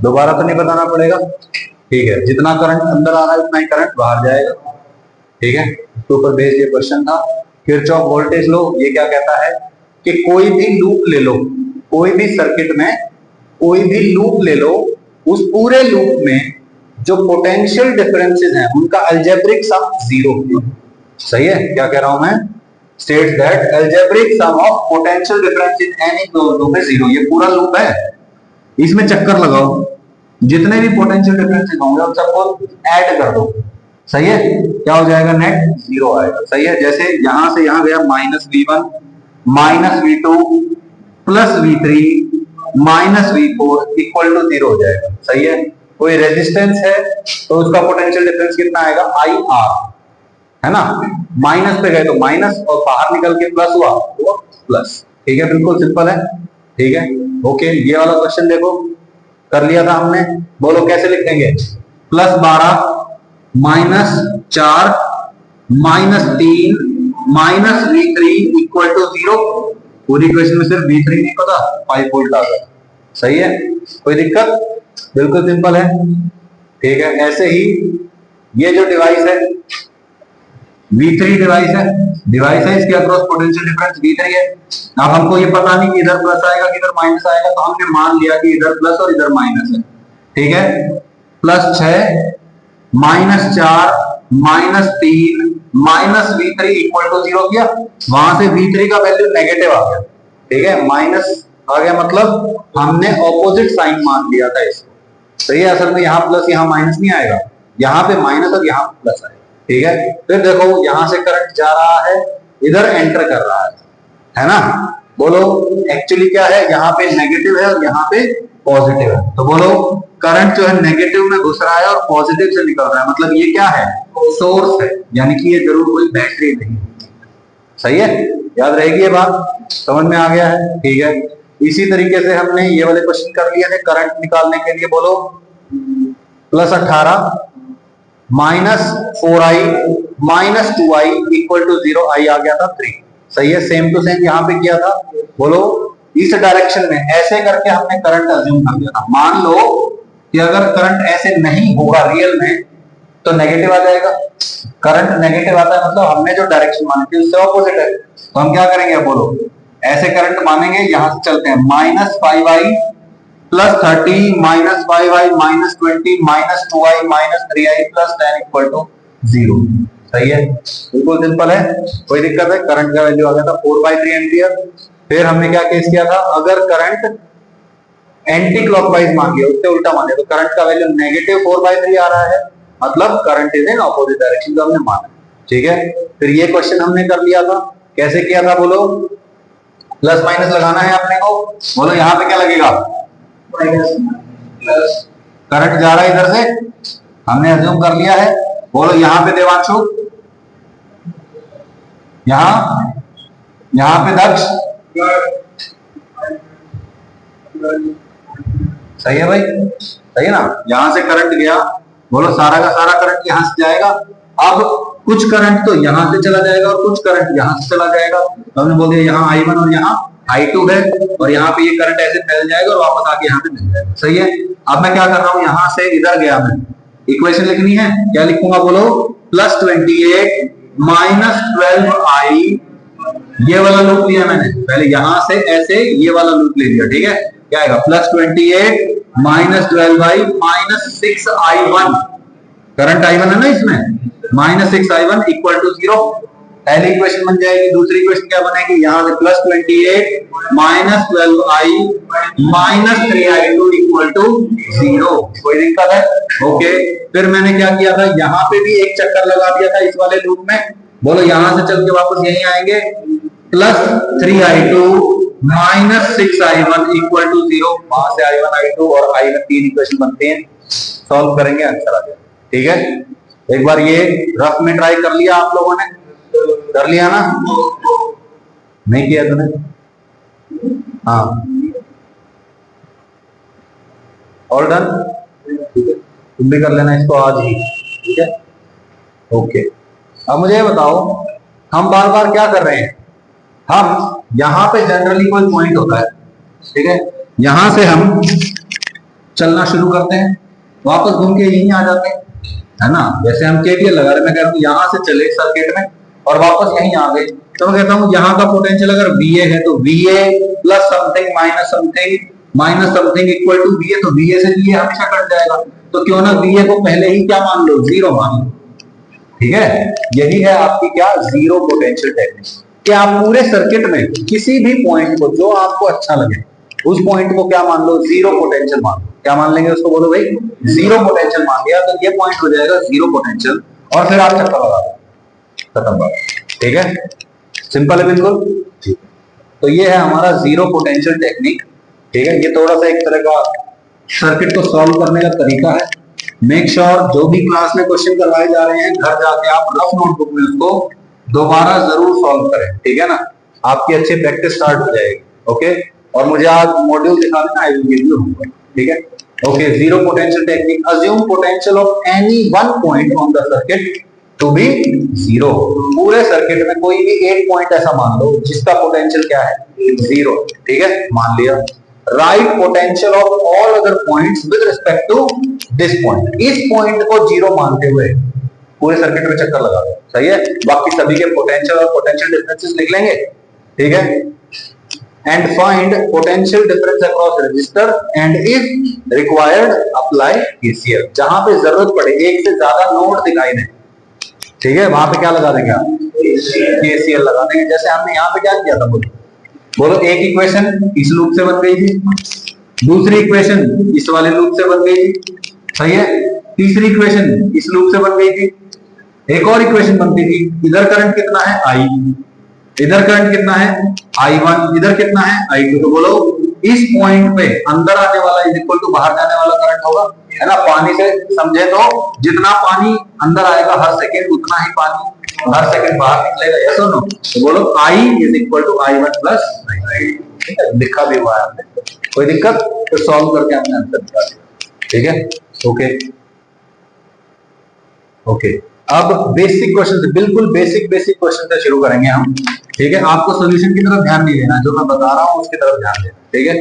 दोबारा तो नहीं बताना पड़ेगा, ठीक है। जितना करंट अंदर आ रहा है उतना ही करंट बाहर जाएगा, ठीक है। इसके ऊपर बेस्ड ये क्वेश्चन था। किरचॉफ वोल्टेज लो ये क्या कहता है कि कोई भी लूप ले लो, कोई भी सर्किट में कोई भी लूप ले लो, उस पूरे लूप में जो पोटेंशियल डिफरेंसेस हैं उनका अलजेब्रिक सम जीरो। सही है, क्या कह रहा हूं मैं? State that algebraic sum of potential difference in any loop है जीरो। ये पूरा लूप है, इसमें चक्कर लगाओ, जितने भी पोटेंशियल डिफरेंसेस होंगे उन सबको ऐड कर दो। सही है, क्या हो जाएगा? नेट जीरो आएगा। सही है, जैसे यहां से यहां गया -v1 -v2 +v3 -v4 equal to zero हो जाएगा। सही है, कोई रेजिस्टेंस है तो उसका पोटेंशियल डिफरेंस कितना आएगा? IR, है ना। माइनस पे गए तो माइनस और बाहर निकल के प्लस हुआ तो प्लस। ठीक है, बिल्कुल सिंपल है। ठीक है, ओके। ये वाला क्वेश्चन देखो, कर लिया था हमने। बोलो कैसे लिखेंगे? +12 -4 -3 -v3 इक्वल टू 0। पूरी क्वेश्चन में सिर्फ v3 नहीं पता, 5 वोल्ट आ गया। सही है, कोई दिक्कत? बिल्कुल सिंपल है। ठीक है, ऐसे ही ये जो डिवाइस है v3 डिवाइस है, इसके अक्रॉस पोटेंशियल डिफरेंस v3 है। अब हमको ये पता नहीं कि इधर प्लस आएगा कि इधर माइनस आएगा, तो हमने मान लिया कि इधर प्लस और इधर माइनस है। ठीक है, +6 -4 -3 -v3 इक्वल टू 0 किया, वहां से v3 का वैल्यू नेगेटिव आ गया। ठीक है, माइनस आ गया, मतलब हमने ऑपोजिट साइन मान लिया था इसको। सही है, असल में यहाँ प्लस यहाँ माइनस नहीं आएगा, यहाँ पे माइनस और यहाँ प्लस आएगा। ठीक है, फिर देखो यहां से करंट जा रहा है, इधर एंटर कर रहा है ना। बोलो एक्चुअली क्या है? यहाँ पे नेगेटिव है और यहाँ पे पॉजिटिव है। तो बोलो करंट जो है नेगेटिव में घुस रहा है और पॉजिटिव से निकल रहा है, मतलब ये क्या है? सोर्स है, यानी कि ये जरूर कोई बैटरी नहीं। सही है, याद रहेगी ये बात, समझ में आ गया है? ठीक है, इसी तरीके से हमने ये वाले क्वेश्चन कर लिए थे करंट निकालने के लिए। बोलो +18 -4i -2i equal to 0, i आ गया था 3। सही है, सेम टू सेम यहाँ पे किया था। बोलो इस डायरेक्शन में ऐसे करके हमने करंट अज्यूम कर लिया था। मान लो कि अगर करंट ऐसे नहीं होगा रियल में तो नेगेटिव आ जाएगा। करंट नेगेटिव आता है मतलब हमने जो डायरेक्शन मानी थी उससे ऑपोजिट है, तो हम क्या करेंगे? बोलो ऐसे करंट मानेंगे, यहां से चलते हैं -5i +30 -5i -20 -2i -3i +10 equal to 0। सही है, बिल्कुल सिंपल है, कोई दिक्कत है? करंट का वैल्यू आ गया था 4/3 एम्पियर। फिर हमने क्या केस किया था? अगर करंट एंटी क्लॉकवाइज मान लिया, उससे उल्टा मान लिया, तो करंट का वैल्यू -4/3 आ रहा है, मतलब current is in opposite direction, तो हमने माना। ठीक है, फिर ये क्वेश्चन हमने कर लिया था। कैसे किया था? बोलो प्लस माइनस लगाना है अपने को। बोलो यहाँ पे क्या लगेगा? करंट जा रहा है इधर से, हमने अज्यूम कर लिया है। बोलो यहाँ पे देवांशु, यहाँ पे दक्ष। सही है भाई, सही है ना। यहां से करंट गया, बोलो सारा का सारा करंट यहां से जाएगा। अब कुछ करंट तो यहां से चला जाएगा और कुछ करंट यहां से चला जाएगा। हमने बोल दिया यहाँ I1 और यहाँ I2 है, और यहाँ पे ये करंट ऐसे फैल जाएगा और वापस आके यहाँ पे मिल जाएगा। सही है, अब मैं क्या कर रहा हूँ? यहां से इधर गया, मैं इक्वेशन लिखनी है, क्या लिखूंगा? बोलो +28 -12i, ये वाला लूप लिया मैंने पहले, यहां से ऐसे ये वाला लूप ले लिया। ठीक है, क्या आएगा? +28 -12i -6i1, करंट I1 है ना इसमें, -6i1 इक्वल टू 0। पहली इक्वेशन बन जाएगी। दूसरी इक्वेशन क्या बनेगी? यहाँ से +28 -12i -3i2 इक्वल टू 0। कोई दिक्कत है? ओके, फिर मैंने क्या किया था? यहाँ पे भी एक चक्कर लगा दिया था इस वाले लूप में। बोलो यहां से चल के वापस यहीं आएंगे, +3i2 -6i1 इक्वल टू 0। वहां से I1 I2 और I में 3 इक्वेशन बनते हैं, सॉल्व करेंगे, आंसर आ जाएगा। ठीक है, एक बार ये रफ में ट्राई कर लिया आप लोगों ने, कर लिया ना? नहीं किया तूने? हाँ, ऑल डन। ठीक है, तुम भी कर लेना इसको आज ही। ठीक है, ओके। अब मुझे ये बताओ, हम बार बार क्या कर रहे हैं? हम यहाँ पे जनरली कोई पॉइंट होता है, ठीक है, यहां से हम चलना शुरू करते हैं, वापस घूम के यहीं आ जाते हैं, है ना। जैसे हम केवीएल लगा रहे, मैं कह रहा हूँ यहां से चले सर्किट में और वापस यहीं आ गए, तो मैं कहता हूँ यहाँ का पोटेंशियल अगर VA है तो VA plus something equal to VA, तो VA से VA हमेशा कट जाएगा, तो क्यों ना VA को पहले ही क्या मान लो, जीरो मान लो। ठीक है, यही है आपकी क्या, जीरो पोटेंशियल टेक्निक, कि आप पूरे सर्किट में किसी भी पॉइंट को जो आपको अच्छा लगे उस पॉइंट को क्या मान लो, जीरो पोटेंशियल मान लो। क्या मान लेंगे उसको, बोलो भाई जीरो पोटेंशियल मान लिया, तो ये पॉइंट हो जाएगा जीरो पोटेंशियल, और फिर आप चक्कर लगा दो, खत्म बात। ठीक है, सिंपल है बिल्कुल। ठीक, तो ये है हमारा जीरो पोटेंशियल टेक्निक। ठीक है, ये थोड़ा सा एक तरह का सर्किट को सॉल्व करने का तरीका है। मेक श्योर जो भी क्लास में क्वेश्चन करवाए जा रहे हैं, घर जाके आप रफ नोटबुक में उसको दोबारा जरूर सॉल्व करें। ठीक है ना, आपकी अच्छी प्रैक्टिस स्टार्ट हो जाएगी। ओके, और मुझे आज मॉड्यूल दिखा देना, I will give you homework. ठीक है, okay. Zero potential technique, assume potential of any one point on the circuit to be zero. पूरे सर्किट में कोई भी एक पॉइंट ऐसा मान लो जिसका पोटेंशियल क्या है, जीरो। ठीक है, मान लिया। Right potential of all other points with respect to this point. इस पॉइंट को जीरो मानते हुए पूरे सर्किट में चक्कर लगा दो। सही है, बाकी सभी के पोटेंशियल और पोटेंशियल डिफरेंसेस लिख लेंगे। ठीक है, and find potential difference across register and if required apply KCL. जहां पे जरूरत पड़े, एक से ज्यादा नोड दिखाई दे, ठीक है, वहां पे क्या लगा देंगे आप, केसीएल लगा देंगे। जैसे हमने यहाँ पे क्या किया था, बोलो एक इक्वेशन इस लूप से बन गई थी, दूसरी इक्वेशन इस वाले लूप से बन गई थी, सही है, तीसरी इक्वेशन इस लूप से बन गई थी, एक और इक्वेशन बनती थी। इधर करंट कितना है, I, इधर करंट कितना है, I1, इधर कितना है, I2। तो बोलो इस पॉइंट पे अंदर आने वाला इज इक्वल टू बाहर जाने वाला करंट होगा, है ना। पानी से समझे तो जितना पानी अंदर आएगा हर सेकेंड, उतना ही पानी हर सेकंड बाहर निकलेगा, यस और नो। तो बोलो I is equal to I1 plus I2। ठीक है, लिखा भी हुआ है आपने, कोई दिक्कत, तो सॉल्व करके आपने आंसर निकाल दिया। ठीक है, ओके ओके। अब बेसिक क्वेश्चन से, बिल्कुल बेसिक क्वेश्चन से शुरू करेंगे हम। ठीक है, आपको सॉल्यूशन की तरफ ध्यान नहीं देना, जो मैं बता रहा हूँ उसकी तरफ ध्यान देना। ठीक है,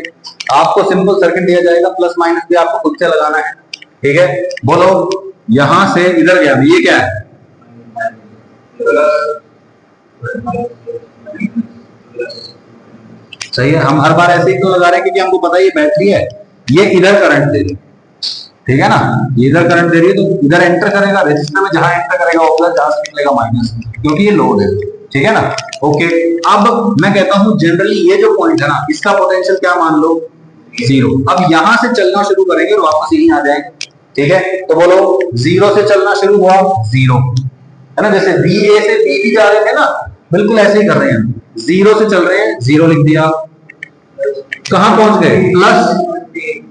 आपको सिंपल सर्किट दिया जाएगा, प्लस माइनस भी आपको खुद से लगाना है। ठीक है, बोलो यहां से इधर गया, ये क्या है, सही है। हम हर बार ऐसे ही तो लगा रहे हैं क्योंकि हमको पता है ये बैटरी है, ये इधर करंट दे रही है। ठीक है ना, ये इधर करंट दे रही है, तो इधर एंटर करेगा रजिस्टर में, जहां एंटर करेगा वो प्लस, जहां से निकलेगा माइनस, क्योंकि ये लोड है। ठीक है ना, ओके। अब मैं कहता हूं जनरली ये जो पॉइंट है ना, इसका पोटेंशियल क्या मान लो, जीरो। अब यहां से चलना शुरू करेंगे और वापस यहीं आ जाएंगे। ठीक है, तो बोलो जीरो से चलना शुरू हुआ, जीरो, है ना। जैसे VA से BB जा रहे थे ना, बिल्कुल ऐसे ही कर रहे हैं, जीरो से चल रहे हैं, जीरो लिख दिया, कहां पहुंच गए,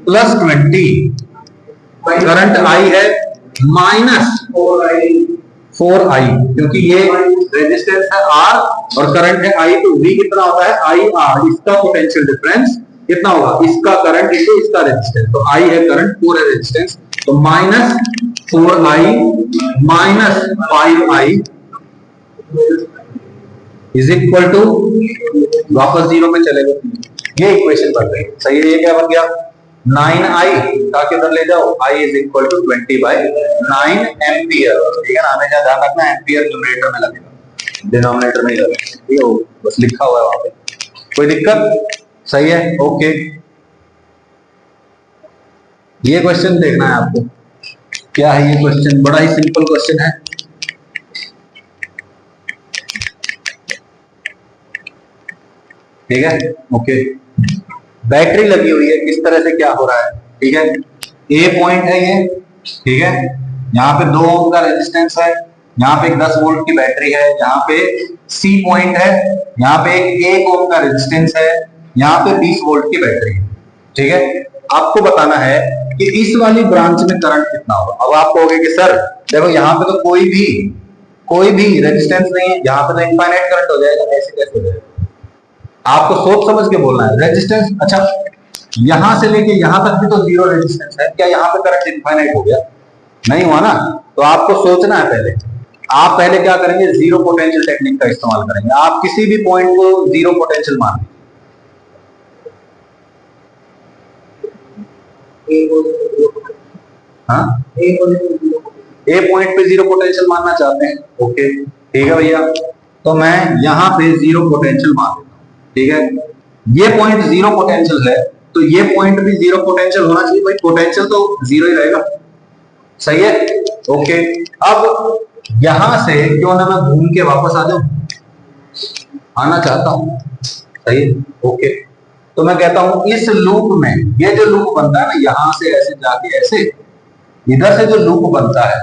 प्लस 20। करंट I है माइनस 4I, क्योंकि ये रेजिस्टेंस है R और करंट है I, तो V कितना होता है, IR। इसका पोटेंशियल डिफरेंस कितना होगा, इसका करंट इंटू इसका रेजिस्टेंस, तो I है करंट, पूरा रेजिस्टेंस, तो minus 4I minus 5I is equal to, वापस जीरो में चले गए, ये इक्वेशन बन गई। सही है, ये क्या बन गया, 9I, ताकि उधर ले जाओ, I is equal to 20/9 ampere. ठीक है ना, हमें ध्यान रखना, एम्पियर न्यूमरेटर में लगेगा, डिनोमिनेटर में लगेगा। ठीक है, बस लिखा हुआ है वहां पे, कोई दिक्कत, सही है, ओके। ये क्वेश्चन देखना है आपको, क्या है ये क्वेश्चन, बड़ा ही सिंपल क्वेश्चन है। ठीक है, ओके। बैटरी लगी हुई है, किस तरह से क्या हो रहा है, ठीक है, ए पॉइंट है ये, ठीक है, यहाँ पे 2 ओम का रेजिस्टेंस है, यहाँ पे एक 10 वोल्ट की बैटरी है, यहाँ पे सी पॉइंट है, यहाँ पे एक 1 ओम का रेजिस्टेंस है, यहाँ पे 20 वोल्ट की बैटरी है। ठीक है, आपको बताना है कि इस वाली ब्रांच में करंट कितना होगा। अब आप कहोगे कि सर देखो यहाँ पे तो कोई भी रेजिस्टेंस नहीं है, यहाँ पे तो इनफाइनाइट करंट हो जाएगा, ऐसे कैसे हो जाएगा। आपको सोच समझ के बोलना है, रेजिस्टेंस, अच्छा यहां से लेके यहां तक भी तो जीरो रेजिस्टेंस है, क्या यहां पे करंट इनफाइनाइट हो गया, नहीं हुआ ना। तो आपको सोचना है पहले, आप पहले क्या करेंगे, जीरो पोटेंशियल टेक्निक का इस्तेमाल करेंगे। आप किसी भी पॉइंट को जीरो पोटेंशियल मान, हाँ, ए पॉइंट पे जीरो पोटेंशियल मानना चाहते हैं। ओके ठीक है भैया, तो मैं यहाँ पे जीरो पोटेंशियल मान लेता हूँ। ठीक है, ये पॉइंट जीरो पोटेंशियल है तो ये पॉइंट भी जीरो पोटेंशियल होना चाहिए भाई, पोटेंशियल तो जीरो ही रहेगा। सही है। ओके, अब यहां से क्यों ना मैं घूम के वापस आ जाऊं, आना चाहता हूं। सही है। ओके, तो मैं कहता हूं इस लूप में ये जो लूप बनता है ना, यहां से ऐसे जाके ऐसे इधर से जो लूप बनता है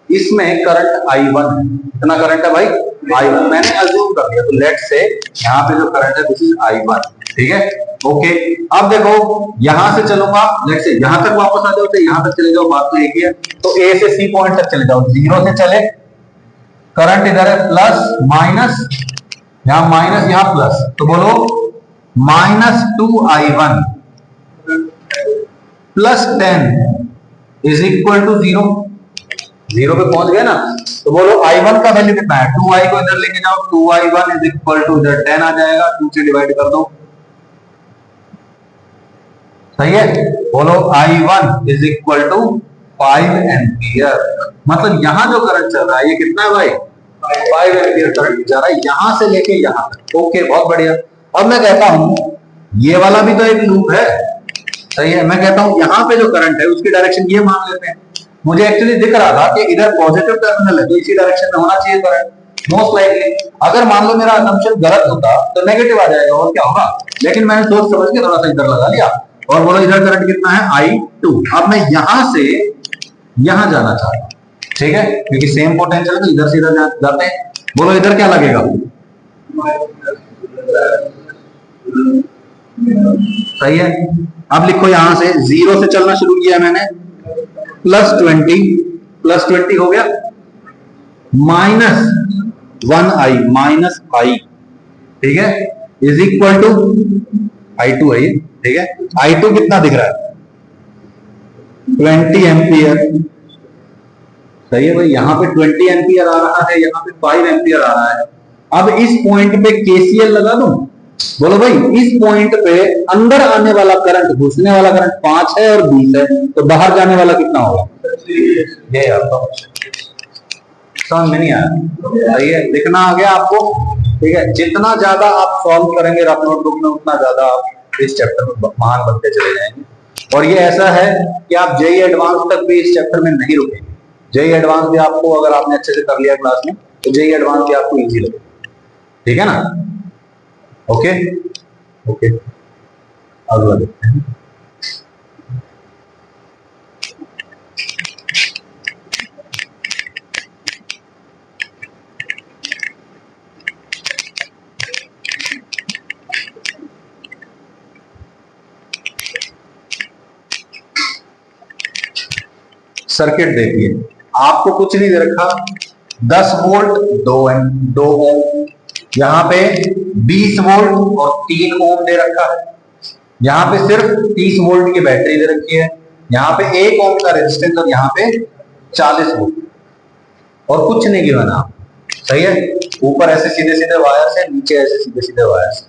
इसमें करंट I1 है। कितना करंट है भाई? I1 मैंने अज्यूम कर दिया, तो लेट से यहाँ पे जो करंट है दिस इज I1। ठीक है। ओके, अब देखो यहां से चलूंगा, लेट से यहां तक वापस आ जाओ, तो यहां तक चले जाओ, बात तो एक ही है। तो ए से सी पॉइंट तक चले जाओ, जीरो से चले, करंट इधर है प्लस माइनस, यहां माइनस यहां प्लस, तो बोलो -2I1 plus 10 is equal to zero. Zero पे पहुंच गए ना, तो बोलो I1 का वैल्यू कितना है? 2I को इधर लेके जाओ, 2I1 इज इक्वल टू इधर 10 आ जाएगा, 2 से डिवाइड कर दो। सही है। बोलो I1 is equal to 5 ampere. मतलब यहां जो करंट चल रहा है ये कितना है भाई? 5 एम्पियर करंट जा रहा है यहां से लेके यहां तक। ओके, बहुत बढ़िया। अब मैं कहता हूं ये वाला भी तो एक लूप है। सही है, मैं कहता हूं यहां पे जो करंट है उसकी डायरेक्शन ये मान लेते हैं। मुझे एक्चुअली दिख रहा था कि इधर पॉजिटिव टर्मिनल है तो इसी डायरेक्शन में होना चाहिए करंट मोस्ट लाइकली। अगर मान लो मेरा असम्पशन गलत होता तो नेगेटिव आ जाएगा और क्या होगा, लेकिन मैंने सोच समझ के थोड़ा सा इधर लगा लिया। और बोलो इधर करंट कितना है? I2। अब मैं यहां से यहां जाना चाहता हूं। ठीक है, क्योंकि सेम पोटेंशियल तो इधर से इधर जाते हैं। बोलो इधर क्या लगेगा? सही है। अब लिखो यहां से जीरो से चलना शुरू किया मैंने, +20 हो गया, -1I माइनस I। ठीक है, इज इक्वल टू I2 है ये। ठीक है, I2 कितना दिख रहा है? 20 एम्पियर। सही है भाई, यहां पे 20 एम्पियर आ रहा है, यहां पे 5 एम्पियर आ रहा है। अब इस पॉइंट पे KCL लगा दूं। बोलो भाई इस पॉइंट पे अंदर आने वाला करंट, घुसने वाला करंट 5 है और 20 है, तो बाहर जाने वाला कितना होगा? ये आपका समझ में नहीं आया? सही है, दिखना आ गया आपको? ठीक है, जितना ज्यादा आप सॉल्व करेंगे रफ नोटबुक में उतना ज्यादा आप इस चैप्टर में महान बनते चले जाएंगे। और ये ऐसा है कि आप जेईई एडवांस तक भी इस चैप्टर में नहीं रुकेंगे। जेईई एडवांस भी आपको, अगर आपने अच्छे से कर लिया क्लास में, तो जेईई एडवांस भी आपको इजी लगेगा। ठीक है ना? ओके ओके, अगला देखते हैं। सर्किट देखिए, आपको कुछ नहीं दे रखा, 10 वोल्ट 2 ओम, यहां पे 20 वोल्ट और 3 ओम दे रखा है। यहां पे सिर्फ 30 वोल्ट की बैटरी दे रखी है, यहां पे 1 ओम का रेजिस्टेंस और यहां पे 40 वोल्ट, और कुछ नहीं गिवन आप। सही है, ऊपर ऐसे सीधे सीधे वायर से, नीचे ऐसे सीधे सीधे वायर से।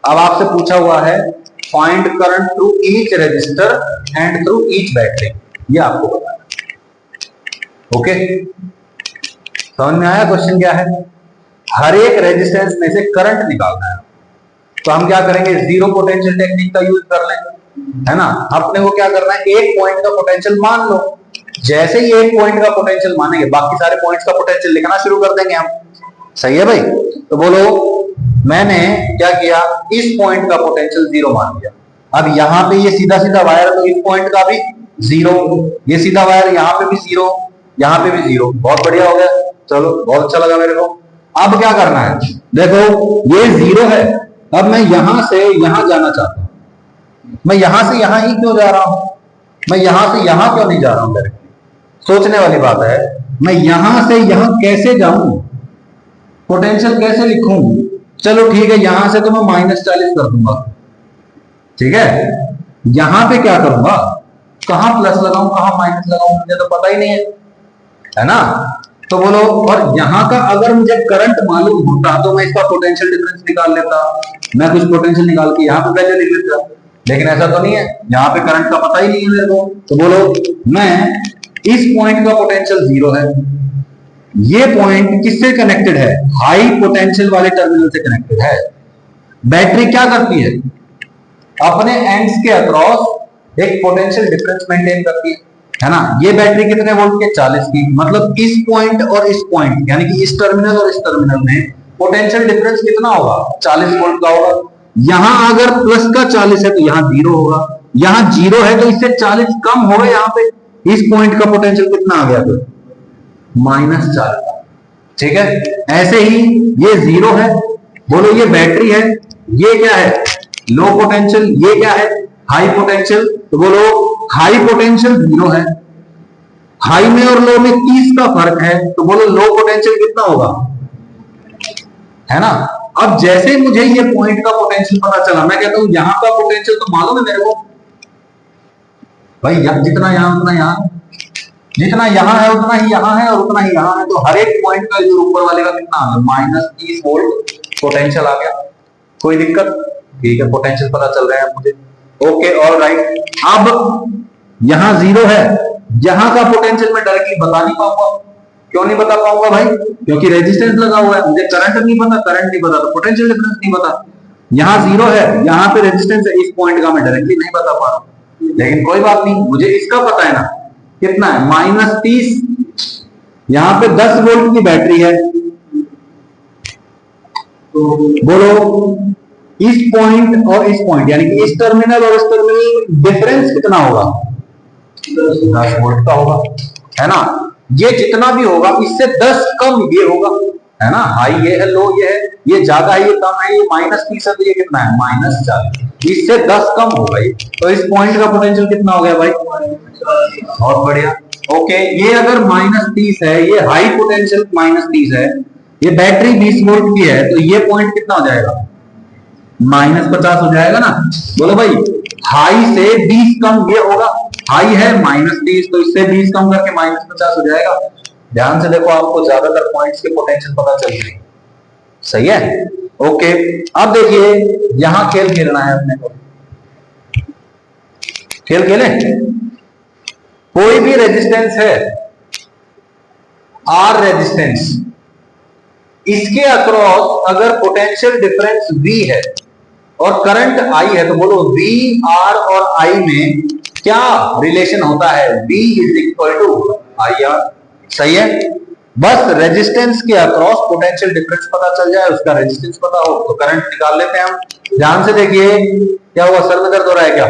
अब आपसे पूछा हुआ है find current through each resistor and through each battery, ये आपको बताना। ओके, समझ में आया क्वेश्चन क्या है? हर एक रेजिस्टेंस में से करंट निकालना है, तो हम क्या करेंगे? जीरो पोटेंशियल टेक्निक का यूज कर लें, है ना? अपने को क्या करना है? एक पॉइंट का पोटेंशियल मान लो। जैसे ही एक पॉइंट का पोटेंशियल मानेंगे, बाकी सारे पॉइंट्स का पोटेंशियल लिखना शुरू कर देंगे हम। सही है भाई? तो बोलो मैंने क्या किया, इस पॉइंट का पोटेंशियल जीरो मान लिया। अब यहां पे ये सीधा सीधा वायर है तो इस पॉइंट का भी जीरो, ये सीधा वायर यहां पे भी जीरो, यहां पे भी जीरो। बहुत बढ़िया हो गया, चलो बहुत अच्छा लगा मेरे को। अब क्या करना है? देखो ये जीरो है, अब मैं यहां से यहां जाना चाहता हूं। मैं यहां से यहां ही क्यों जा रहा हूं? मैं यहां से यहां क्यों नहीं जा रहा हूं डायरेक्टली? सोचने वाली बात है। मैं यहां से यहां कैसे जाऊं? पोटेंशियल कैसे लिखूं? चलो ठीक है, यहां से तो मैं -40 कर दूंगा। ठीक है, यहां पे क्या करूंगा? कहां प्लस लगाऊं कहां माइनस लगाऊं, मुझे तो पता ही नहीं है ना? तो बोलो, और यहां का अगर मुझे करंट मालूम होता तो मैं इसका पोटेंशियल डिफरेंस निकाल लेता। मैं कुछ पोटेंशियल निकाल के यहां पे वैल्यू लिख लेता। लेकिन ऐसा तो नहीं है, यहाँ पे करंट का पता ही नहीं है मेरे को। तो बोलो मैं इस पॉइंट का पोटेंशियल 0 है, ये पॉइंट किससे कनेक्टेड है? हाई पोटेंशियल वाले टर्मिनल से कनेक्टेड है। बैटरी क्या करती है? अपने एंड्स के अक्रॉस एक पोटेंशियल डिफरेंस मेंटेन करती है ना। ये बैटरी कितने वोल्ट के? 40 की। मतलब इस पॉइंट और इस पॉइंट यानी कि इस टर्मिनल और इस टर्मिनल में पोटेंशियल डिफरेंस कितना होगा? 40 वोल्ट का होगा। यहां अगर प्लस का 40 है तो यहां 0 होगा, यहां 0 है तो इससे 40 कम होगा। यहां पे इस पॉइंट का पोटेंशियल कितना आ गया? फिर -40। ठीक है, ऐसे ही ये 0 है, बोलो ये बैटरी है, ये क्या है? लो पोटेंशियल, ये क्या है? High potential. तो बोलो हाई पोटेंशियल 0 है, हाई में और लो में 30 का फर्क है, तो बोलो लो पोटेंशियल कितना होगा? है ना। अब जैसे मुझे ये पॉइंट का पोटेंशियल पता चला, मैं कहता हूं यहां का पोटेंशियल तो मालूम है मेरे को भाई, जितना यहां उतना यहां, जितना यहां है उतना ही यहां है और उतना ही यहां है। तो हर एक पॉइंट का जो ऊपर वाले का कितना आ गया? -30 वोल्ट पोटेंशियल आ गया। कोई दिक्कत? ठीक है, पोटेंशियल पता चल रहा है मुझे। Okay, all right. अब यहां 0 है, यहां का पोटेंशियल मैं डायरेक्टली बता नहीं पाऊंगा। क्यों नहीं बता पाऊंगा भाई? क्योंकि रेजिस्टेंस लगा हुआ है, मुझे करंट नहीं पता, करंट नहीं पता तो पोटेंशियल डिफरेंस नहीं पता। यहां 0 है, यहां पे रेजिस्टेंस है, इस पॉइंट का मैं डायरेक्टली नहीं बता पा रहा। लेकिन कोई बात नहीं, मुझे इसका पता है ना, कितना है? -30। यहां पे 10 वोल्ट की बैटरी है, तो बोलो इस पॉइंट और इस पॉइंट यानी कि इस टर्मिनल और इस टर्मिनल डिफरेंस कितना होगा? 10 वोल्ट का होगा, है ना। ये जितना भी होगा इससे 10 कम ये होगा, है ना। हाई ये है, लो ये है, ये ज्यादा है, ये कम है, ये -30 है तो ये कितना है? -40। इससे 10 कम होगा ये। तो इस पॉइंट का पोटेंशियल कितना हो गया भाई? बहुत बढ़िया। ओके, ये अगर -30 है, ये हाई पोटेंशियल -30 है, ये बैटरी 20 वोल्ट की है, तो ये पॉइंट कितना हो जाएगा? -50 हो जाएगा ना। बोलो भाई हाई से 20 कम ये होगा, हाई है -30 तो इससे 20 कम करके -50 हो जाएगा। ध्यान से देखो, आपको ज्यादातर पॉइंट्स के पोटेंशियल पता चल जाएंगे। सही है। ओके, अब देखिए यहां खेल खेलना है अपने को। खेल खेले, कोई भी रेजिस्टेंस है, आर रेजिस्टेंस, इसके अक्रॉस अगर पोटेंशियल डिफरेंस V है और करंट I है, तो बोलो V, R और I में क्या रिलेशन होता है? V = IR। सही है। बस रेजिस्टेंस के अक्रॉस पोटेंशियल डिफरेंस पता चल जाए, उसका रेजिस्टेंस पता हो तो करंट निकाल लेते हैं हम। ध्यान से देखिए, क्या हुआ? सर में दर्द हो रहा है क्या?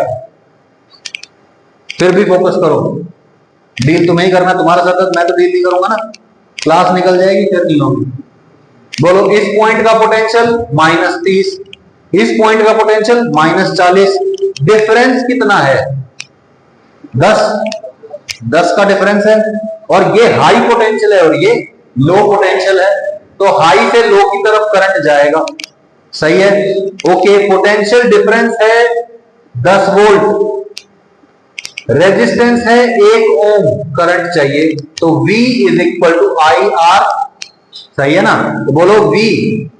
फिर भी फोकस करो, डील तुम्हें ही करना, तुम्हारा सर मैं तो डील नहीं करूंगा ना, क्लास निकल जाएगी, फिर नहीं होगी। बोलो इस पॉइंट का पोटेंशियल -30, इस पॉइंट का पोटेंशियल -40, डिफरेंस कितना है? 10 का डिफरेंस है, और ये हाई पोटेंशियल है और ये लो पोटेंशियल है, तो हाई से लो की तरफ करंट जाएगा। सही है। ओके, पोटेंशियल डिफरेंस है 10 वोल्ट, रेजिस्टेंस है 1 ओम, करंट चाहिए, तो V = IR। सही है ना। तो बोलो V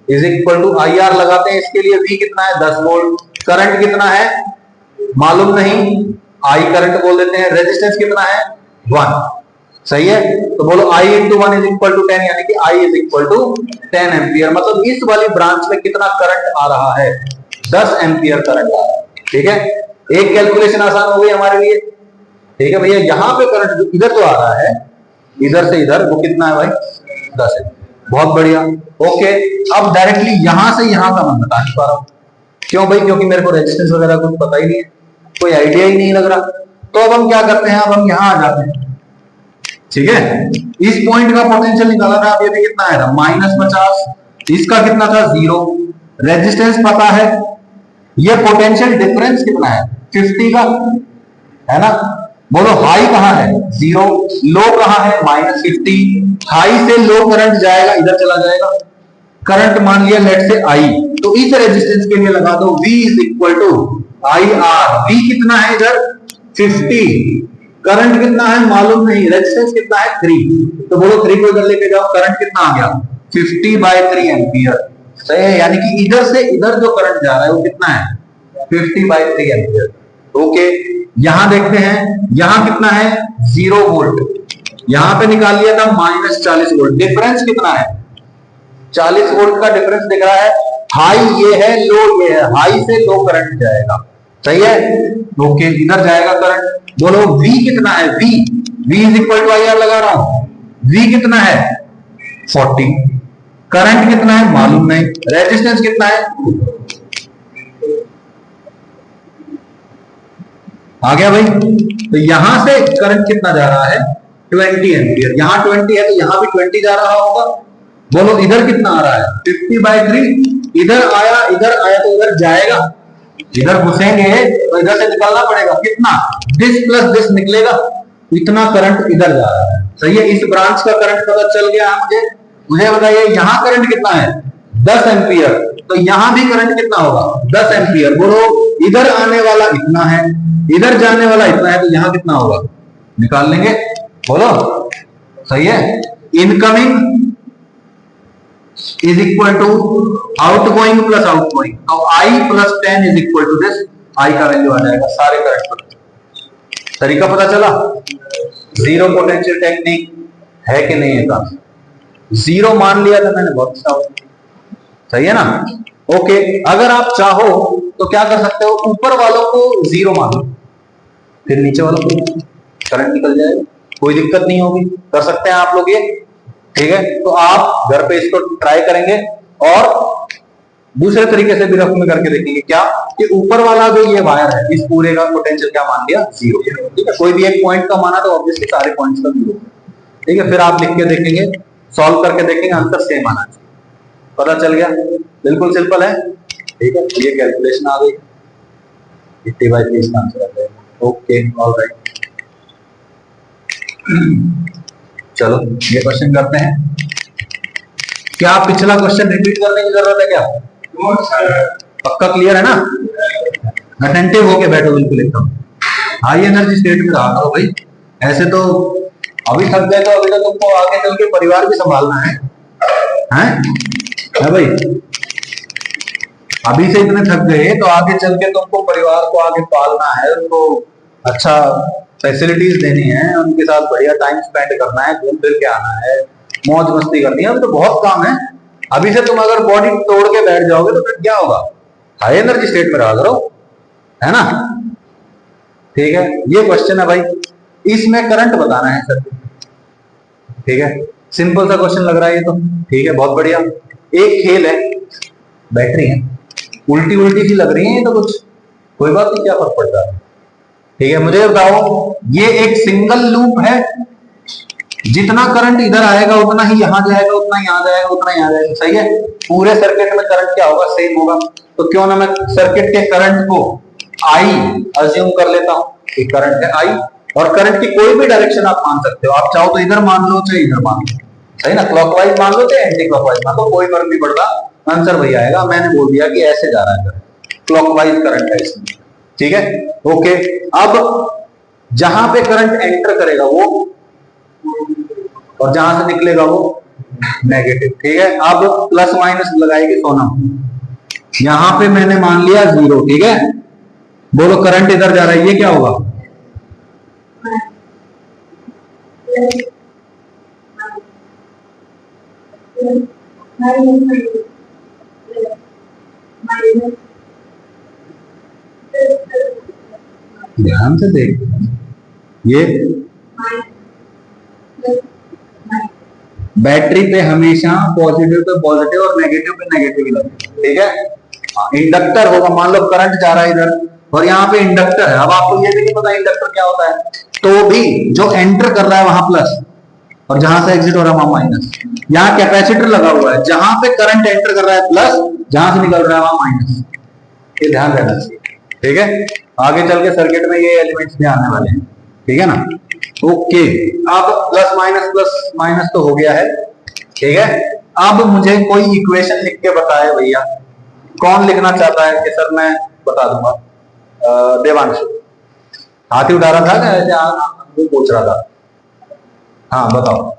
= IR लगाते हैं, इसके लिए V कितना है? 10 वोल्ट। करंट कितना है मालूम नहीं, I करंट बोल देते हैं। रेजिस्टेंस कितना है? 1। सही है। तो बोलो I × 1 = 10, यानी कि I = 10 एम्पियर। मतलब इस वाली ब्रांच में कितना करंट आ रहा है? 10 एम्पियर करंट आ रहा है। ठीक है, एक कैलकुलेशन आसान हो गई हमारे लिए। ठीक है भैया, यहां पे करंट इधर तो आ रहा है, इधर से इधर, वो कितना है भाई? 10 है। बहुत बढ़िया। ओके, अब डायरेक्टली यहां से यहां का मैं बता नहीं पा रहा हूं। क्यों भाई? क्योंकि मेरे को रेजिस्टेंस वगैरह कुछ पता ही नहीं है, कोई आइडिया ही नहीं लग रहा। तो अब हम क्या करते हैं? अब हम यहां आ जाते हैं। ठीक है, इस पॉइंट का पोटेंशियल निकाला था, अब ये भी कितना आया था? -50। इसका कितना था? 0। रेजिस्टेंस पता है, ये पोटेंशियल डिफरेंस कितना है? 50 का, है ना। बोलो हाई कहां है? 0। लो कहां है? -50। हाई से लो करंट जाएगा, इधर चला जाएगा। करंट मान लिया लेट से I, तो इस रेजिस्टेंस के लिए लगा दो V = IR। V कितना है इधर? 50। करंट कितना है मालूम नहीं, रेजिस्टेंस कितना है? 3। तो बोलो 3 को इधर लेके जाओ, करंट कितना आ गया? 50/3 एम्पियर। सही है, यानी कि इधर से इधर जो करंट जा रहा है वो कितना है? 50/3 एम्पियर। ओके, यहां देखते हैं, यहां कितना है 0 वोल्ट, यहां पे निकाल लिया था -40 वोल्ट, डिफरेंस कितना है 40 वोल्ट का डिफरेंस दिख रहा है। हाई ये है, लो ये है, हाई से लो करंट जाएगा, सही है। ओके, इधर जाएगा करंट, बोलो V कितना है, V is equal to IR लगा रहा हूं, V कितना है 40, करंट कितना है मालूम नहीं, रेजिस्टेंस कितना है, आ गया भाई। तो यहां से करंट कितना जा रहा है 20 एम्पियर, यहां 20 है तो यहां भी 20 जा रहा होगा। बोलो इधर कितना आ रहा है 50/3, इधर आया तो इधर जाएगा, इधर घुसेंगे तो इधर से निकालना पड़ेगा, कितना दिस प्लस दिस निकलेगा, इतना करंट इधर जा रहा है, सही है। इस ब्रांच का करंट पता चल गया मुझे बताइए यहां करंट कितना है 10 एम्पियर, तो यहां भी करंट कितना होगा 10 एम्पियर। बोलो इधर आने वाला इतना है, इधर जाने वाला इतना है, तो यहां कितना होगा निकाल लेंगे, बोलो सही है। Incoming is equal to outgoing plus outgoing, तो I + 10 is equal to this, I का वैल्यू आ जाएगा सारे करंट पर। तरीका पता चला, जीरो पोटेंशियल टेक्निक है कि नहीं है का, जीरो मान लिया था मैंने, बहुत अच्छा, सही है ना। ओके, अगर आप चाहो तो क्या कर सकते हो, ऊपर वालों को जीरो मान लो, फिर नीचे वालों को करंट निकल जाएगा, कोई दिक्कत नहीं होगी, कर सकते हैं आप लोग ये, ठीक है। तो आप घर पे इसको ट्राई करेंगे और दूसरे तरीके से भी रफ में करके देखेंगे, क्या कि ऊपर वाला जो ये वायर है इस पूरे का पोटेंशियल क्या मान लिया 0, ठीक है। कोई भी एक पॉइंट का माना तो ऑब्वियसली सारे पॉइंट्स का 0, ठीक है। फिर आप लिख के देखेंगे, सॉल्व करके देखेंगे, आंसर सेम आना चाहिए, पता चल गया, बिल्कुल सिंपल है, ठीक है। ये कैलकुलेशन आ गई, 50/3 इसका आंसर आ जाएगा। ओके, ऑलराइट, चलो ये क्वेश्चन करते हैं। क्या पिछला क्वेश्चन रिपीट करने की जरूरत है क्या, पक्का क्लियर है ना, अटेंटिव होके बैठो बिल्कुल एकदम, हाई एनर्जी स्टेट में रहा करो भाई, ऐसे तो अभी थक गए तो अभी तो तुमको आगे चल के परिवार भी संभालना है भाई, अभी से इतने थक गए तो आगे चल के तुमको परिवार को आगे पालना है, उनको अच्छा फैसिलिटीज देनी है, उनके साथ बढ़िया टाइम स्पेंड करना है, घूम फिर के आना है, मौज मस्ती करनी है, अभी तो बहुत काम है। अभी से तुम अगर बॉडी तोड़ के बैठ जाओगे तो फिर क्या होगा, हाई एनर्जी स्टेट में रहा करो, है ना, ठीक है। ये क्वेश्चन है भाई, इसमें करंट बताना है सर, ठीक है, सिंपल सा क्वेश्चन लग रहा है ये तो, ठीक है, बहुत बढ़िया। एक खेल है, बैटरी है, उल्टी उल्टी सी लग रही है ये तो, कुछ कोई बात नहीं, क्या फर्क पड़ता है, ठीक है। मुझे बताओ ये एक सिंगल लूप है, जितना करंट इधर आएगा उतना ही यहां जाएगा, उतना यहां जाएगा, उतना यहां जाएगा, सही है। पूरे सर्किट में करंट क्या होगा, सेम होगा, तो क्यों ना मैं सर्किट के करंट को I अज्यूम कर लेता हूं कि करंट है I, और करंट की कोई भी डायरेक्शन आप मान सकते हो, आप चाहो तो इधर मान लो चाहे इधर मान लो, सही ना, क्लॉकवाइज मान लो चाहे एंटी क्लॉकवाइज मान लो, कोई फर्क नहीं पड़ता, आंसर वही आएगा। मैंने बोल दिया कि ऐसे जा रहा है, क्लॉकवाइज करंट है इसमें, ठीक है। ओके, अब जहां पे करंट एंटर करेगा वो, और जहां से निकलेगा वो नेगेटिव, ठीक है। अब प्लस माइनस लगाएगी सोनम, यहां पे मैंने मान लिया 0, ठीक है। बोलो करंट इधर जा रहा है, ये क्या होगा, ध्यान से देख, ये बैटरी पे हमेशा पॉजिटिव पे पॉजिटिव और नेगेटिव पे नेगेटिव ही लगेगा, ठीक है। इंडक्टर होगा, मान लो करंट जा रहा है इधर और यहाँ पे इंडक्टर है, अब आपको ये भी नहीं पता इंडक्टर क्या होता है, तो भी जो एंटर कर रहा है वहां प्लस और जहां से एग्जिट हो रहा है वहां माइनस, यहाँ कैपेसिटर लगा हुआ है, जहां पे करंट एंटर कर रहा है प्लस, जहां से निकल रहा है वहां माइनस, ये ध्यान रहना चाहिए, ठीक है। आगे चल के सर्किट में ये एलिमेंट्स भी आने वाले हैं, ठीक है ना। ओके, अब प्लस माइनस तो हो गया है, ठीक है। अब मुझे कोई इक्वेशन लिख के बताए भैया, कौन लिखना चाहता है कि सर मैं बता दूंगा, देवांशु हाथ ही उठा रहा था ना, ऐसे पूछ रहा था, हाँ बताओ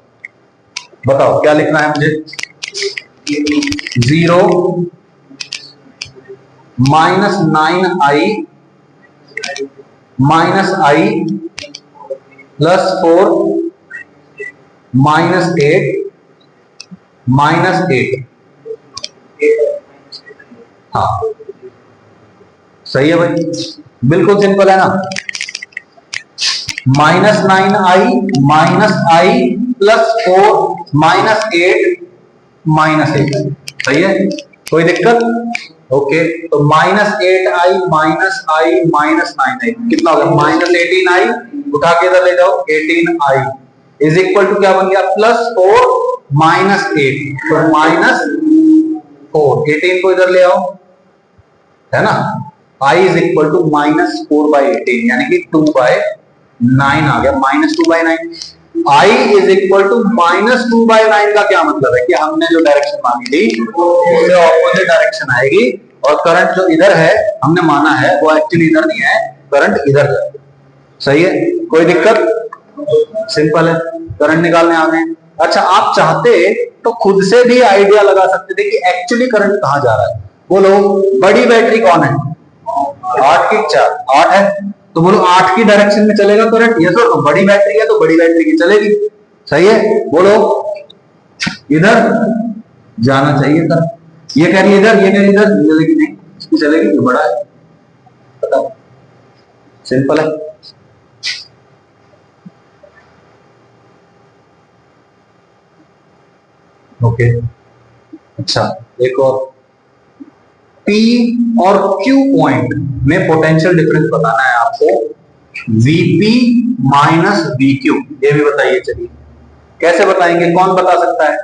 बताओ क्या लिखना है मुझे, 0 माइनस 9i माइनस आई प्लस 4 माइनस 8 माइनस 8। हाँ सही है भाई, बिल्कुल सिंपल है ना। -9i plus 4 minus 8 minus 8। सही है, कोई दिक्कत? ओके, तो -8i माइनस आई माइनस 9i कितना हो गया? -18i, उठा के इधर ले जाओ, 18i इज इक्वल टू क्या बन गया? +4 माइनस 8, तो -4, 18 को इधर ले आओ, है ना। i इज इक्वल टू -4/18 यानी कि 2/9 आ गया, -2/9। i इज इक्वल टू -2/9 का क्या मतलब है कि हमने जो डायरेक्शन मांगी थी उससे ऑपोजिट डायरेक्शन आएगी, और करंट जो इधर है हमने माना है वो एक्चुअली इधर नहीं है, करंट इधर है। सही है, कोई दिक्कत? सिंपल है, करंट निकालने आ गए। अच्छा, आप चाहते तो खुद से भी आइडिया लगा सकते थे कि एक्चुअली करंट कहां जा रहा है। बोलो, बड़ी बैटरी कौन है? 8 की 4, 8 है, तो बोलो 8 की डायरेक्शन में चलेगा करंट। ये तो बड़ी बैटरी है तो बड़ी बैटरी की चलेगी। सही है, बोलो इधर जाना चाहिए करंट। ये कह रही है इधर, ये कह रही है इधर, चलेगी नहीं, इसकी चलेगी, ये बड़ा है। बताओ, सिंपल है। ओके, अच्छा एक और, P और Q पॉइंट में पोटेंशियल डिफरेंस बताना है आपको, Vp माइनस VQ, ये भी बताइए। चलिए कैसे बताएंगे, कौन बता सकता है?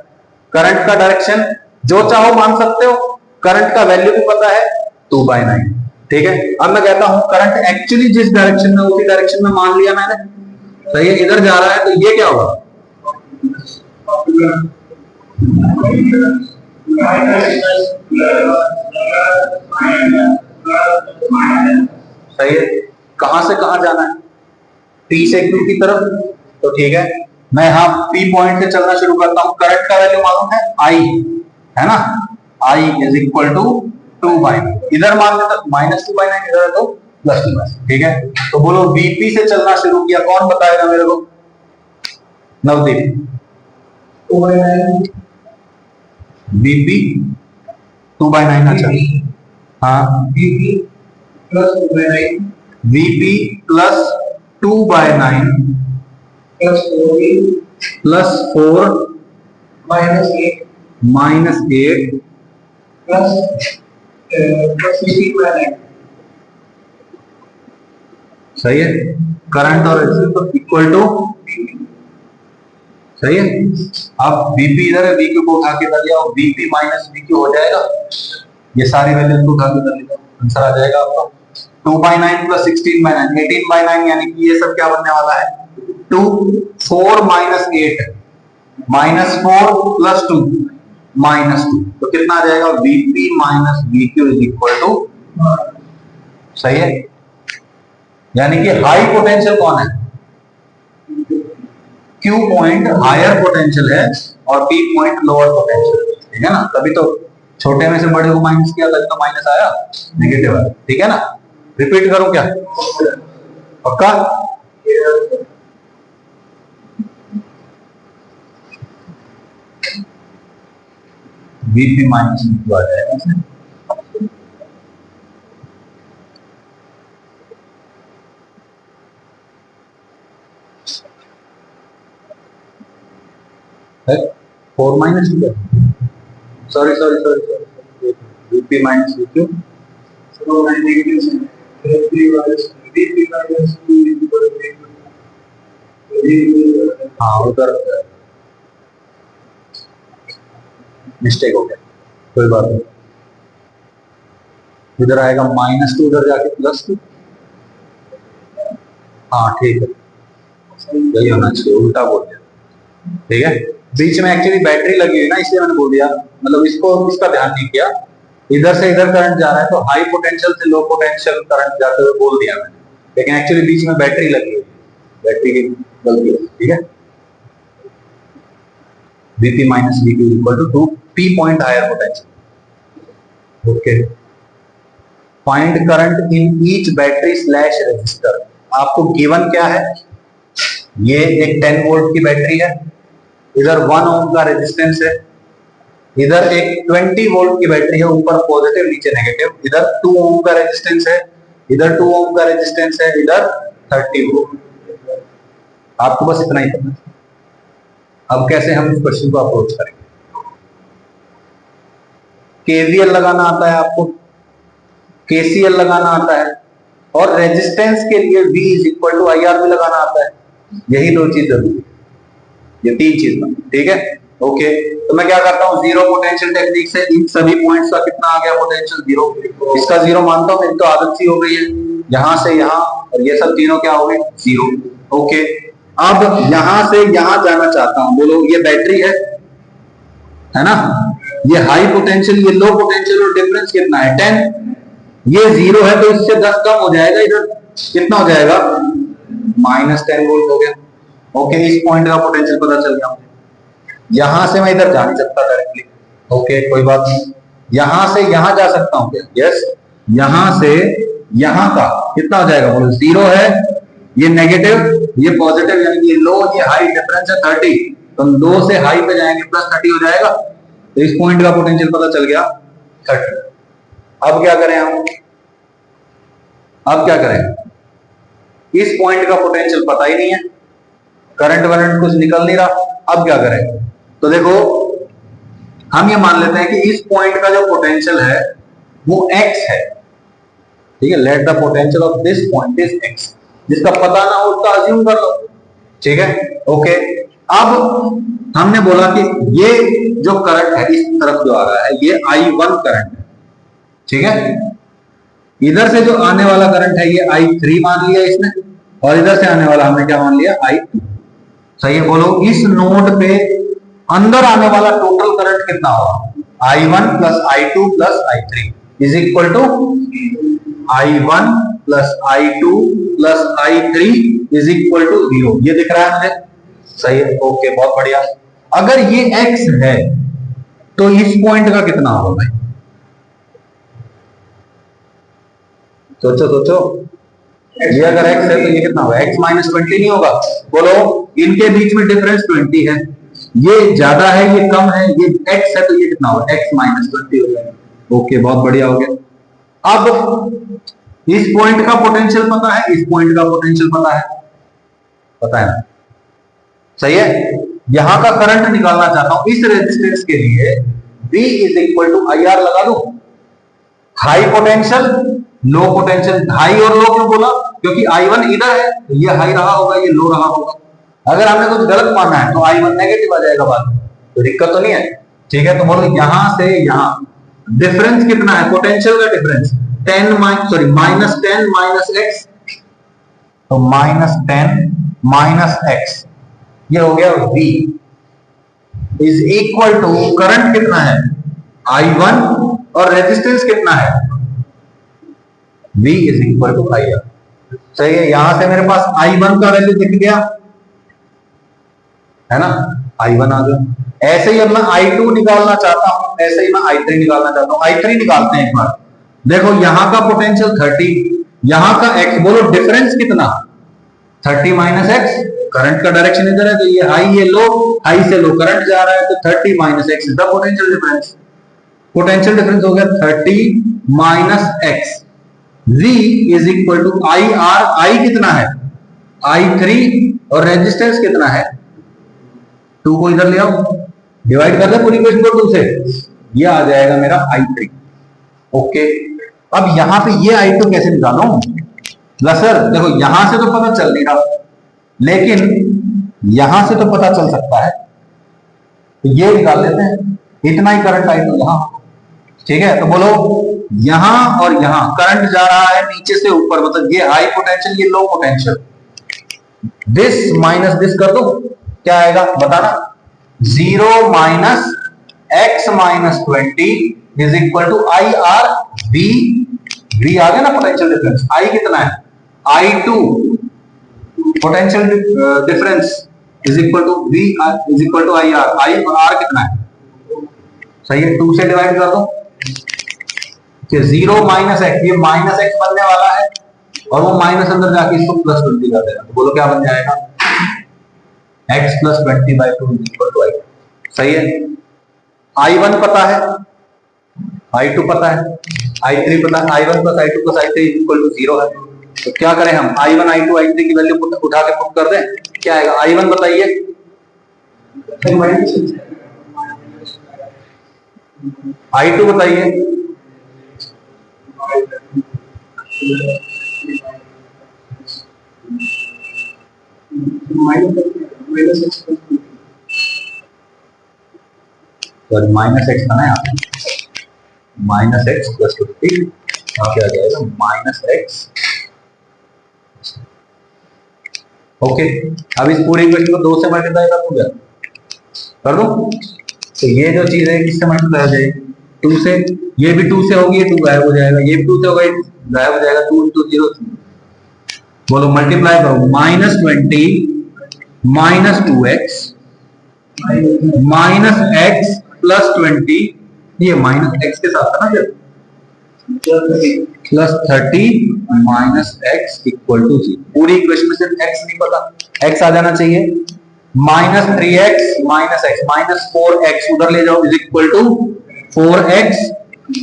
करंट का डायरेक्शन जो चाहो मान सकते हो, करंट का वैल्यू भी पता है 2/9। ठीक है, अब मैं कहता हूं करंट एक्चुअली जिस डायरेक्शन में, उसी डायरेक्शन में मान लिया मैंने। सही है, इधर जा रहा है तो ये क्या होगा? सही है, कहां से कहां जाना है? P से Q की तरफ। तो ठीक है, मैं यहां P पॉइंट से चलना शुरू करता हूं। करंट का वैल्यू मालूम है I, है ना। I इज इक्वल टू 2/9, इधर मान लेता -2/9, इधर है तो +2/9। ठीक है, तो बोलो Vp से चलना शुरू किया, कौन बताएगा मेरे को? नवदीप। 2/9 Vp 2/9। अच्छा, हाँ, Vp plus 2/9 Vp plus 2/9 plus 4 minus 8 plus 16/9। सही है, करंट और इक्वल टू, सही है। अब Vp इधर है, VQ को उठा के कर लिया, Vp माइनस VQ हो जाएगा, ये सारी वैल्यू को उठा के कर लिया, आंसर आ जाएगा आपका 2/9 प्लस 16/9, 18/9, यानी कि ये सब क्या बनने वाला है? 2, 4 माइनस 8 -4 प्लस 2 -2, तो कितना आ जाएगा? Vp minus VQ is equal to, सही है, यानी कि हाई पोटेंशियल कौन है? Q पॉइंट हायर पोटेंशियल है और P पॉइंट लोअर पोटेंशियल। ठीक है ना, तभी तो छोटे में से बड़े को माइनस किया, तभी तो माइनस आया, नेगेटिव है। ठीक है ना, रिपीट करूं क्या? पक्का? Vp माइनस VQ आ जाएगा। Four minus, sorry sorry sorry sorry, Vp minus VQ, हाँ उधर मिस्टेक हो गया, कोई बात नहीं, इधर आएगा -2, उधर जाके +2। हाँ ठीक है, यही होना चाहिए, उल्टा बोल दिया। ठीक है, बीच में एक्चुअली बैटरी लगी हुई ना, इसलिए मैंने बोल दिया, मतलब इसको, इसका ध्यान नहीं किया। इधर से इधर करंट जा रहा है तो हाई पोटेंशियल से लो पोटेंशियल करंट जाते हुए बोल दिया मैंने, लेकिन एक्चुअली बीच में बैटरी लगी हुई है, बैटरी की गलती है। ठीक है, Vp minus VQ equal to 2 P point higher potential. Okay, find current in each battery slash resistor. आपको गिवन क्या है, ये एक 10 वोल्ट की बैटरी है, इधर 1 ओम का रेजिस्टेंस है, इधर एक 20 वोल्ट की बैटरी है, ऊपर पॉजिटिव नीचे नेगेटिव, इधर 2 ओम का रेजिस्टेंस है, इधर 2 ओम का रेजिस्टेंस है, इधर 30 वोल्ट। आपको बस इतना ही करना है। अब कैसे हम इस क्वेश्चन को अप्रोच करेंगे? केवीएल लगाना आता है आपको, केसीएल लगाना आता है, और रेजिस्टेंस के लिए V is equal to IR भी लगाना आता है। यही दो चीज जरूरी है, ये 3 चीज, ठीक है। ओके, तो मैं क्या करता हूँ, जीरो पोटेंशियल टेक्निक से इन सभी पॉइंट्स का कितना आ गया पोटेंशियल, 0। इसका 0 मानता हूँ, मेरी तो आदत सी हो गई है, यहां से यहां, और ये सब तीनों क्या हो गए, 0। ओके, अब यहां से यहां जाना चाहता हूं, बोलो ये बैटरी है ना, ये हाई पोटेंशियल, ये लो पोटेंशियल, और डिफरेंस कितना है, 10। ये 0 है तो इससे 10 कम हो जाएगा, इधर कितना हो जाएगा, -10 वोल्ट हो गया। ओके, इस पॉइंट का पोटेंशियल पता चल गया। यहां से मैं इधर जा नहीं सकता डायरेक्टली, ओके कोई बात नहीं, यहां से यहां जा सकता हूं क्या, यस, यहां से यहां का कितना हो जाएगा, बोलो 0 है, ये नेगेटिव, ये पॉजिटिव, यानी ये लो, ये हाई, डिफरेंस है 30, तो लो से हाई पे जाएंगे, +30 हो जाएगा, तो इस पॉइंट का पोटेंशियल पता चल गया 30। अब क्या करें हम, अब क्या करें, इस पॉइंट का पोटेंशियल पता ही नहीं है, करंट वरंट कुछ निकल नहीं रहा, अब क्या करें, तो देखो हम ये मान लेते हैं कि इस पॉइंट का जो पोटेंशियल है वो x है, ठीक है, let the potential of this point is x, जिसका पता ना हो उसका अज्यूम कर लो, ठीक है। ओके, अब हमने बोला कि ये जो करंट है इस तरफ जो आ रहा है ये I1 करंट है, ठीक है, इधर से जो आने वाला करंट है ये I3 मान लिया इसने, और इधर से आने वाला हमने क्या मान लिया, I2। सही है, बोलो इस नोड पे अंदर आने वाला टोटल करंट कितना होगा, I1 plus I2 plus I3 is equal to I1 plus I2 plus I3 is equal to 0। ये दिख रहा है मुझे, सही है, ओके बहुत बढ़िया। अगर ये x है तो इस पॉइंट का कितना होगा भाई, सोचो सोचो, ये अगर x है तो ये कितना होगा, x माइनस 20 नहीं होगा, बोलो इनके बीच में डिफरेंस 20 है, ये ज्यादा है ये कम है, ये x है तो ये कितना होगा, x माइनस 20 हो जाएगा। ओके बहुत बढ़िया हो गया। अब इस पॉइंट का पोटेंशियल पता है, इस पॉइंट का पोटेंशियल पता है ना, सही है। यहां का करंट निकालना चाहता हूं इस रेजिस्टेंस के लिए, V is equal to IR लगा दो, high potential low potential, high और लो क्यों बोला, क्योंकि I1 इधर है तो ये हाई रहा होगा, ये लो रहा होगा, अगर हमने कुछ गलत माना है तो I1 नेगेटिव आ जाएगा बाद में, तो दिक्कत तो नहीं है, ठीक है। तो बोलो यहां से यहां डिफरेंस कितना है, पोटेंशियल का डिफरेंस -10 माइनस x, तो -10 माइनस x, ये हो गया V is equal to current कितना है I1 और रेजिस्टेंस कितना है V is equal to IR। सही है, यहां से मेरे पास I1 का वैल्यू दिख गया है ना, I1 आ गया। ऐसे ही अब मैं I2 निकालना चाहता हूं, ऐसे ही मैं I3 निकालना चाहता हूं। I3 निकालते हैं एक बार, देखो यहां का पोटेंशियल 30, यहां का x, बोलो डिफरेंस कितना, 30 माइनस x, करंट का डायरेक्शन इधर है तो ये हाई ये लो, हाई से लो करंट जा रहा है तो 30 minus x is the potential difference. Potential difference हो गया 30 minus x, V is equal to IR, I कितना है I3 और रेजिस्टेंस कितना है 2 को इधर ले आओ, डिवाइड कर दे पूरी इक्वेशन को 2 से, ये आ जाएगा मेरा I3। ओके, अब यहां पे ये I2 कैसे निकालूं, सर देखो यहां से तो पता चल नहीं रहा, लेकिन यहां से तो पता चल सकता है, तो ये निकाल लेते हैं, इतना ही करंट I2 यहां, ठीक है। तो बोलो यहां और यहां करंट जा रहा है नीचे से ऊपर, मतलब ये हाई पोटेंशियल ये low potential, this minus this कर दो, क्या आएगा बताना, 0 minus x minus 20 is equal to IR V, V आ गया ना पोटेंशियल डिफरेंस, I कितना है I2, potential difference is equal to V is equal to IR, I और R कितना है, सही है, 2 से डिवाइड कर दो, कि 0 माइनस एक्स, ये माइनस एक्स बनने वाला है और वो माइनस अंदर जाके इसको प्लस 20 कर देगा, तो बोलो क्या बन जाएगा, x plus 20/2 equal to i। सही है। I1 पता है, I2 पता है, I3 पता है, I1 plus I2 plus I3 equal to 0 है। तो क्या करें हम, I1 I2 I3 की वैल्यू उठा के पुट कर दें, क्या आएगा, I1 बताइए, I2 बताइए, माइनस एक्स था ना यहाँ पे, माइनस एक्स प्लस 50, यहाँ पे आ जाएगा माइनस एक्स। ओके, अब इस पूरी इक्वेशन को 2 से मल्टीप्लाई कर दूंगा, कर दूं, तो ये जो चीज है किससे मल्टीप्लाई हो जाएगी, 2 से, ये भी 2 से होगी, 2 गायब हो जाएगा, ये भी 2 से होगा, गायब हो जाएगा, 2 into 0। बोलो मल्टीप्लाई करो, -20 minus 2x minus x plus 20, ये माइनस x के साथ था ना जब, plus 30 minus x equal to 0। पूरी इक्वेशन में सिर्फ x नहीं पता, x आ जाना चाहिए, -3x minus x minus 4x उधर ले जाओ, is equal to 4x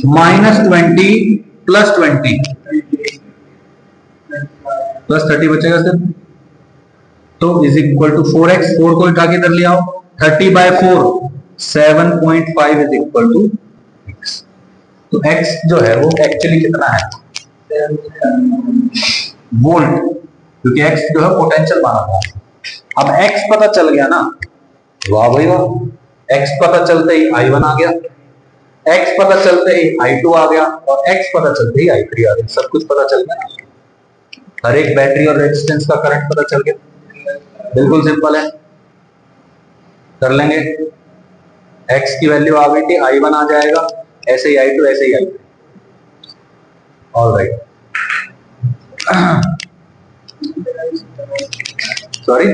minus 20 plus 20 plus 30 बचेगा सिर्फ, तो इज इक्वल टू 4x, 4 को उठा के इधर ले आओ, 30/4 7.5 इज इक्वल टू x। तो x जो है वो एक्चुअली कितना है, वोल्ट, क्योंकि x जो है पोटेंशियल माना था। अब x पता चल गया ना, वाह भाई वाह, x पता चलते ही I1 आ गया, x पता चलते ही I2 आ गया, और x पता चलते ही I3 आ गया, सब कुछ पता चल गया, हर एक बैटरी और रेजिस्टेंस का करंट पता चल गया, बिल्कुल सिंपल है, कर लेंगे। x की वैल्यू आ गई थी, I1 आ जाएगा, ऐसे ही I2, ऐसे ही I3। ऑलराइट, सॉरी,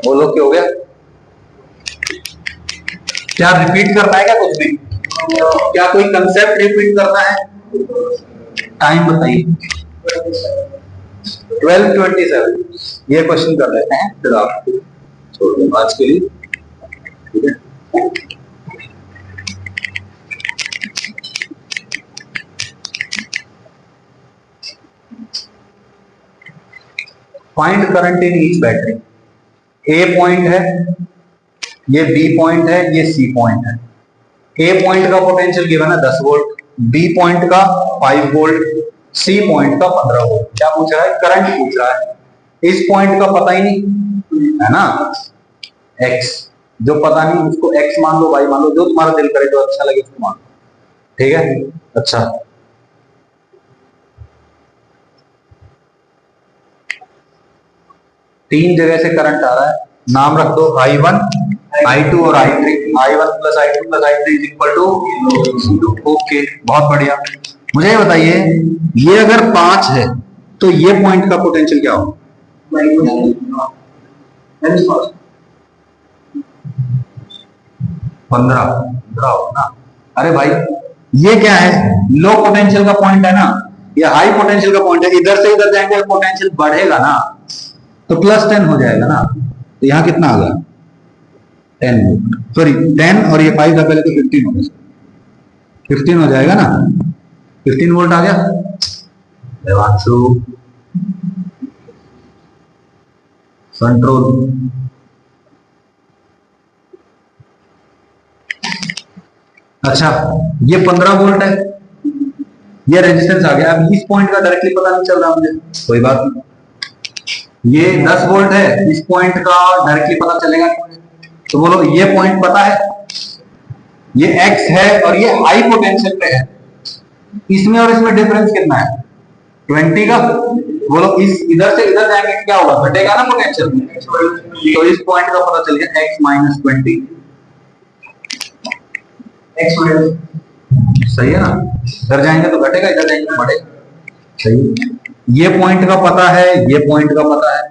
बोलो क्या हो गया, क्या रिपीट करना है क्या कुछ भी, क्या कोई कंसेप्ट रिपीट करना है, टाइम बताइए, 12:27, ये क्वेश्चन कर लेते हैं, फिर आपको छोड़ दूंगा आज के लिए, ठीक है। Find current in each battery, A point है, ये बी पॉइंट है, ये सी पॉइंट है। ए पॉइंट का पोटेंशियल गिवन है 10 वोल्ट, बी पॉइंट का 5 वोल्ट, सी पॉइंट का 15 वोल्ट। क्या पूछ रहा है, करंट पूछ रहा है। इस पॉइंट का पता ही नहीं है ना, एक्स, जो पता नहीं उसको एक्स मान लो, वाई मान लो, जो तुम्हारा दिल करे, जो अच्छा लगे उसको मान लो, ठीक है। अच्छा, तीन जगह से करंट आ रहा है, नाम रख दो I1, I2 और I3। I1 plus I2 plus I3 is equal to 0। Okay, बहुत बढ़िया। मुझे ये बताइए, ये अगर 5 है तो ये पॉइंट का पोटेंशियल क्या होगा, 15 होगा ना। अरे भाई, ये क्या है, लो पोटेंशियल का पॉइंट है ना, ये हाई पोटेंशियल का पॉइंट है, इधर से इधर जाएंगे पोटेंशियल बढ़ेगा ना, तो +10 हो जाएगा ना। तो यहां कितना आ गया, 10 वोल्ट, सॉरी 10, और ये 5 था पहले, तो 15 हो गया, 15 हो जाएगा ना, 15 वोल्ट आ गया। देवांशु, कंट्रोल, अच्छा, ये 15 वोल्ट है, ये रेजिस्टेंस आ गया। अब इस पॉइंट का डायरेक्टली पता नहीं चल रहा मुझे, कोई बात नहीं, ये 10 वोल्ट है, इस पॉइंट का डायरेक्टली पता चलेगा नहीं। तो बोलो, ये पॉइंट पता है, ये x है और ये हाई पोटेंशियल पे है, इसमें और इसमें डिफरेंस कितना है, 20 का। बोलो, इस इधर से इधर जाएंगे क्या होगा, घटेगा ना पोटेंशियल। तो इस पॉइंट का पता चल गया, x माइनस 20, सही है ना। इधर जाएंगे तो घटेगा, इधर जाएंगे तो बढ़ेगा, सही। ये पॉइंट का पता है, ये पॉइंट का पता है,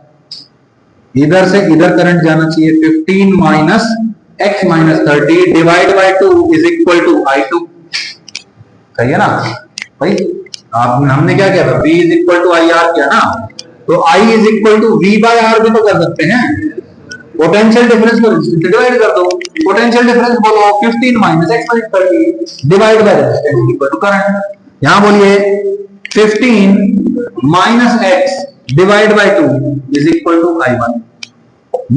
इधर से इधर करंट जाना चाहिए, 15 minus x minus 30 divide by 2 is equal to I2। सही है ना भाई? आप हमने क्या किया था, v is equal to I R किया ना, तो I is equal to v by R भी तो कर सकते हैं। पोटेंशियल डिफरेंस को डिवाइड कर दो, पोटेंशियल डिफरेंस बोलो 15 minus x minus 30 divide by resistance equal to current. यहां बोलिए 15 minus x divide by 2 is equal to I1।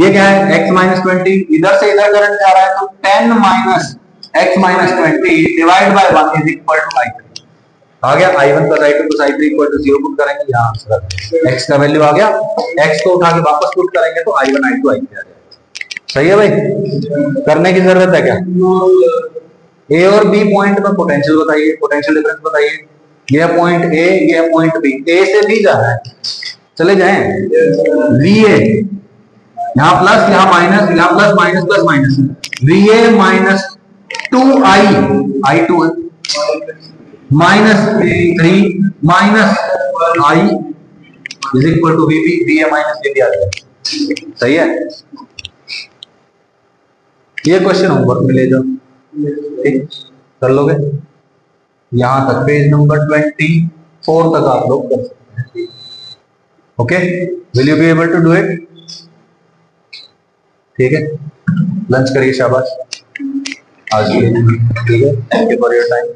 ये क्या है, x माइनस 20, इधर से इधर करंट जा रहा है, तो 10 minus x minus 20 divide by 1 is equal to I3। आ गया I1 plus I2 plus I3 equal to 0 put करेंगे, यहाँ आंसर x का वैल्यू आ गया, x को उठा के वापस पुट करेंगे तो I1 I2 I3 आ जाएगा। सही है भाई? करने की जरूरत है क्या? A और B पॉइंट में पोटेंशियल बताइए, पोटेंशियल डिफरेंस बताइए। ये पॉइंट A, ये पॉइंट B, A से B जाना है, चले जाएं। VA यहाँ प्लस, यहाँ माइनस, यहाँ plus minus plus minus, VA minus 2I, I2 है, minus 3 minus I is equal to VB, VA minus VB आ जाएगा। सही है? ये क्वेश्चन होमवर्क में ले जाओ, ठीक कर लोगे? यहां तक पेज नंबर 24 तक आप लोग कर सकते हैं। Okay, will you be able to do it? ठीक है, लंच करिए, शाबाश आज के लिए। ठीक है, thank you for your time.